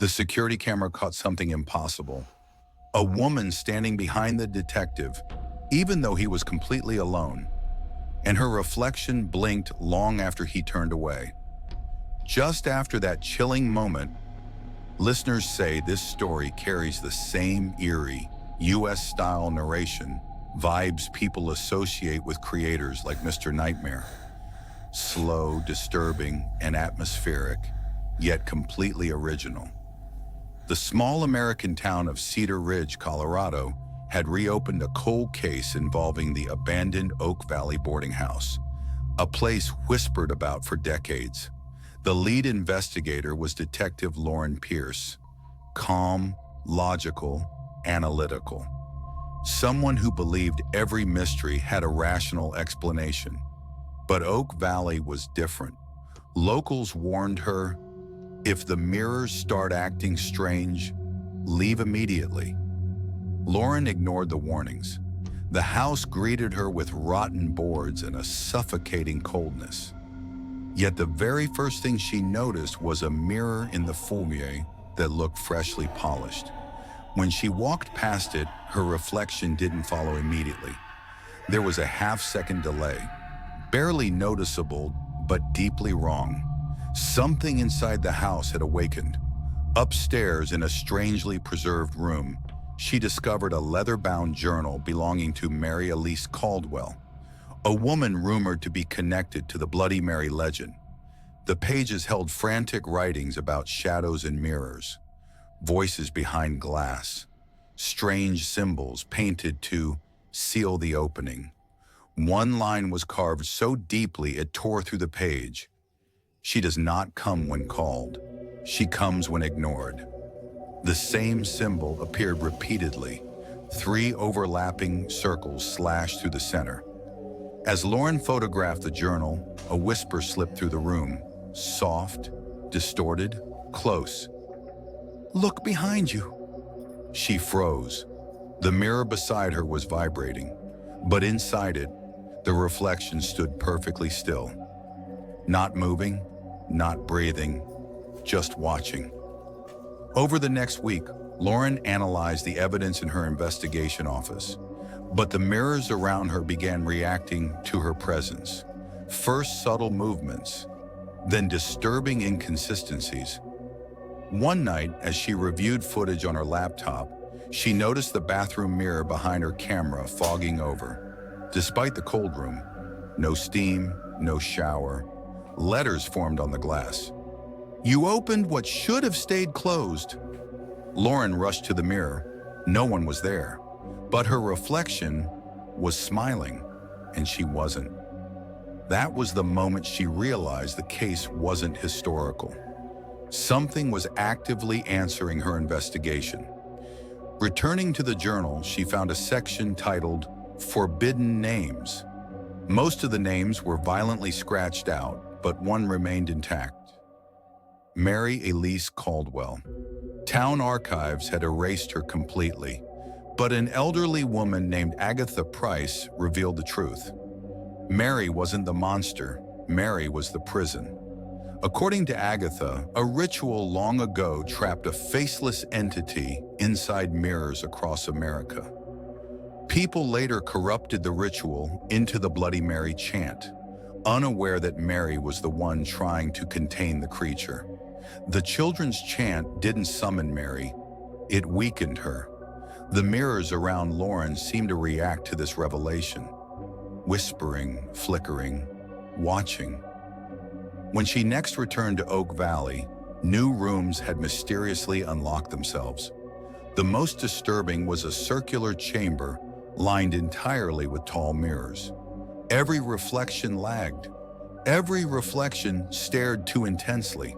The security camera caught something impossible. A woman standing behind the detective, even though he was completely alone, and her reflection blinked long after he turned away. Just after that chilling moment, listeners say this story carries the same eerie, US-style narration vibes people associate with creators like Mr. Nightmare. Slow, disturbing, and atmospheric, yet completely original. The small American town of Cedar Ridge, Colorado, had reopened a cold case involving the abandoned Oak Valley boarding house, a place whispered about for decades. The lead investigator was Detective Lauren Pierce, calm, logical, analytical. Someone who believed every mystery had a rational explanation. But Oak Valley was different. Locals warned her, if the mirrors start acting strange, leave immediately. Lauren ignored the warnings. The house greeted her with rotten boards and a suffocating coldness. Yet the very first thing she noticed was a mirror in the foyer that looked freshly polished. When she walked past it, her reflection didn't follow immediately. There was a half-second delay, barely noticeable, but deeply wrong. Something inside the house had awakened. Upstairs, in a strangely preserved room, she discovered a leather-bound journal belonging to Mary Elise Caldwell, a woman rumored to be connected to the Bloody Mary legend. The pages held frantic writings about shadows and mirrors, voices behind glass, strange symbols painted to seal the opening. One line was carved so deeply it tore through the page. She does not come when called. She comes when ignored. The same symbol appeared repeatedly, 3 overlapping circles slashed through the center. As Lauren photographed the journal, a whisper slipped through the room, soft, distorted, close. "Look behind you." She froze. The mirror beside her was vibrating, but inside it, the reflection stood perfectly still. Not moving, not breathing, just watching. Over the next week, Lauren analyzed the evidence in her investigation office, but the mirrors around her began reacting to her presence. First subtle movements, then disturbing inconsistencies. One night, as she reviewed footage on her laptop, she noticed the bathroom mirror behind her camera fogging over. Despite the cold room, no steam, no shower, letters formed on the glass. "You opened what should have stayed closed." Lauren rushed to the mirror. No one was there, but her reflection was smiling, and she wasn't. That was the moment she realized the case wasn't historical. Something was actively answering her investigation. Returning to the journal, she found a section titled "Forbidden Names." Most of the names were violently scratched out, but one remained intact. Mary Elise Caldwell. Town archives had erased her completely, but an elderly woman named Agatha Price revealed the truth. Mary wasn't the monster, Mary was the prison. According to Agatha, a ritual long ago trapped a faceless entity inside mirrors across America. People later corrupted the ritual into the Bloody Mary chant, unaware that Mary was the one trying to contain the creature. The children's chant didn't summon Mary, it weakened her. The mirrors around Lauren seemed to react to this revelation, whispering, flickering, watching. When she next returned to Oak Valley, new rooms had mysteriously unlocked themselves. The most disturbing was a circular chamber lined entirely with tall mirrors. Every reflection lagged. Every reflection stared too intensely.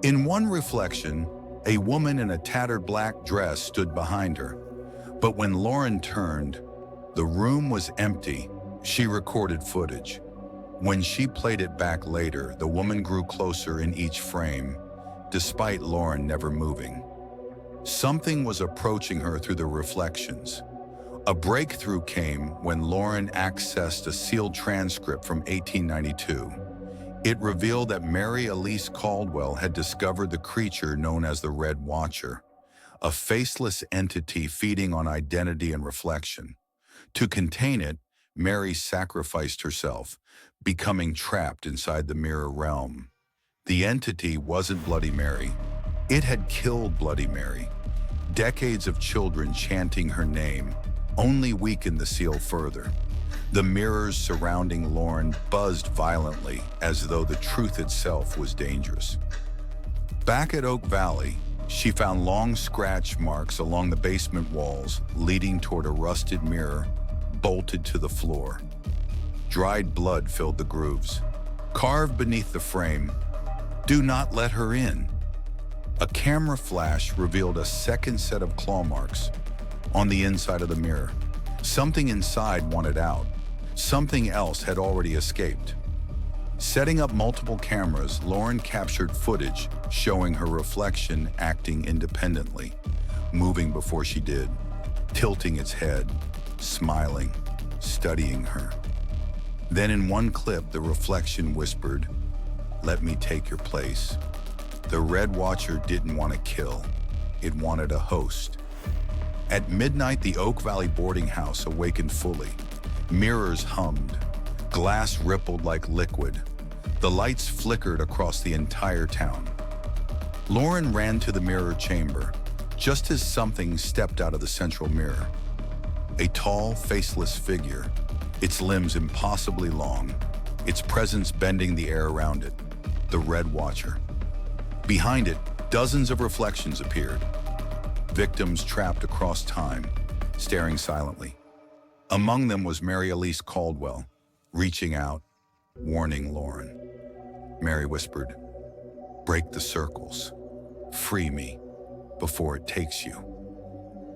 In one reflection, a woman in a tattered black dress stood behind her. But when Lauren turned, the room was empty. She recorded footage. When she played it back later, the woman grew closer in each frame, despite Lauren never moving. Something was approaching her through the reflections. A breakthrough came when Lauren accessed a sealed transcript from 1892. It revealed that Mary Elise Caldwell had discovered the creature known as the Red Watcher, a faceless entity feeding on identity and reflection. To contain it, Mary sacrificed herself, becoming trapped inside the mirror realm. The entity wasn't Bloody Mary. It had killed Bloody Mary. Decades of children chanting her name only weakened the seal further. The mirrors surrounding Lauren buzzed violently as though the truth itself was dangerous. Back at Oak Valley, she found long scratch marks along the basement walls leading toward a rusted mirror bolted to the floor. Dried blood filled the grooves. Carved beneath the frame, "Do not let her in." A camera flash revealed a second set of claw marks on the inside of the mirror. Something inside wanted out. Something else had already escaped. Setting up multiple cameras, Lauren captured footage showing her reflection acting independently, moving before she did, tilting its head, smiling, studying her. Then in one clip, the reflection whispered, "Let me take your place." The Red Watcher didn't want to kill. It wanted a host. At midnight, the Oak Valley boarding house awakened fully. Mirrors hummed. Glass rippled like liquid. The lights flickered across the entire town. Lauren ran to the mirror chamber, just as something stepped out of the central mirror. A tall, faceless figure, its limbs impossibly long, its presence bending the air around it. The Red Watcher. Behind it, dozens of reflections appeared. Victims trapped across time, staring silently. Among them was Mary Elise Caldwell, reaching out, warning Lauren. Mary whispered, "Break the circles. Free me before it takes you."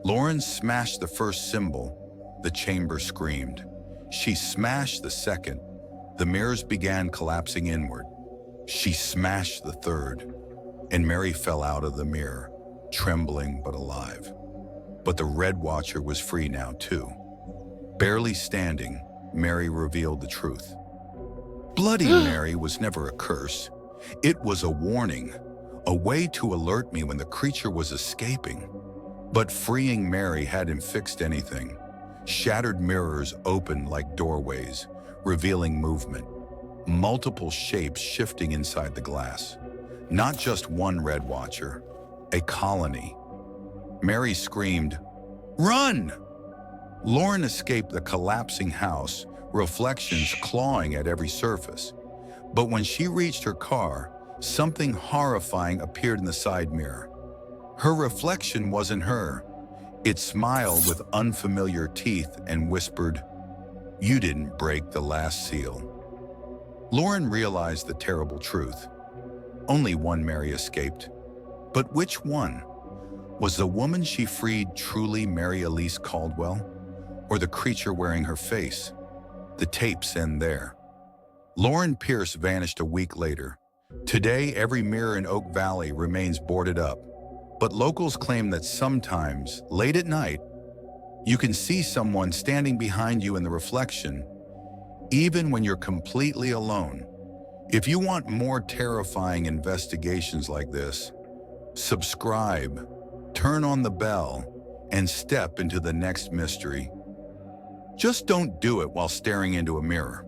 Lauren smashed the first symbol. The chamber screamed. She smashed the second. The mirrors began collapsing inward. She smashed the third, and Mary fell out of the mirror, trembling but alive. But the Red Watcher was free now too. Barely standing, Mary revealed the truth. Bloody Mary was never a curse. It was a warning, a way to alert me when the creature was escaping. But freeing Mary hadn't fixed anything. Shattered mirrors opened like doorways, revealing movement. Multiple shapes shifting inside the glass. Not just one Red Watcher, a colony. Mary screamed, "Run!" Lauren escaped the collapsing house, reflections clawing at every surface. But when she reached her car, something horrifying appeared in the side mirror. Her reflection wasn't her. It smiled with unfamiliar teeth and whispered, "You didn't break the last seal." Lauren realized the terrible truth. Only one Mary escaped. But which one? Was the woman she freed truly Mary Elise Caldwell? Or the creature wearing her face? The tapes end there. Lauren Pierce vanished a week later. Today, every mirror in Oak Valley remains boarded up. But locals claim that sometimes, late at night, you can see someone standing behind you in the reflection, even when you're completely alone. If you want more terrifying investigations like this, subscribe, turn on the bell, and step into the next mystery. Just don't do it while staring into a mirror.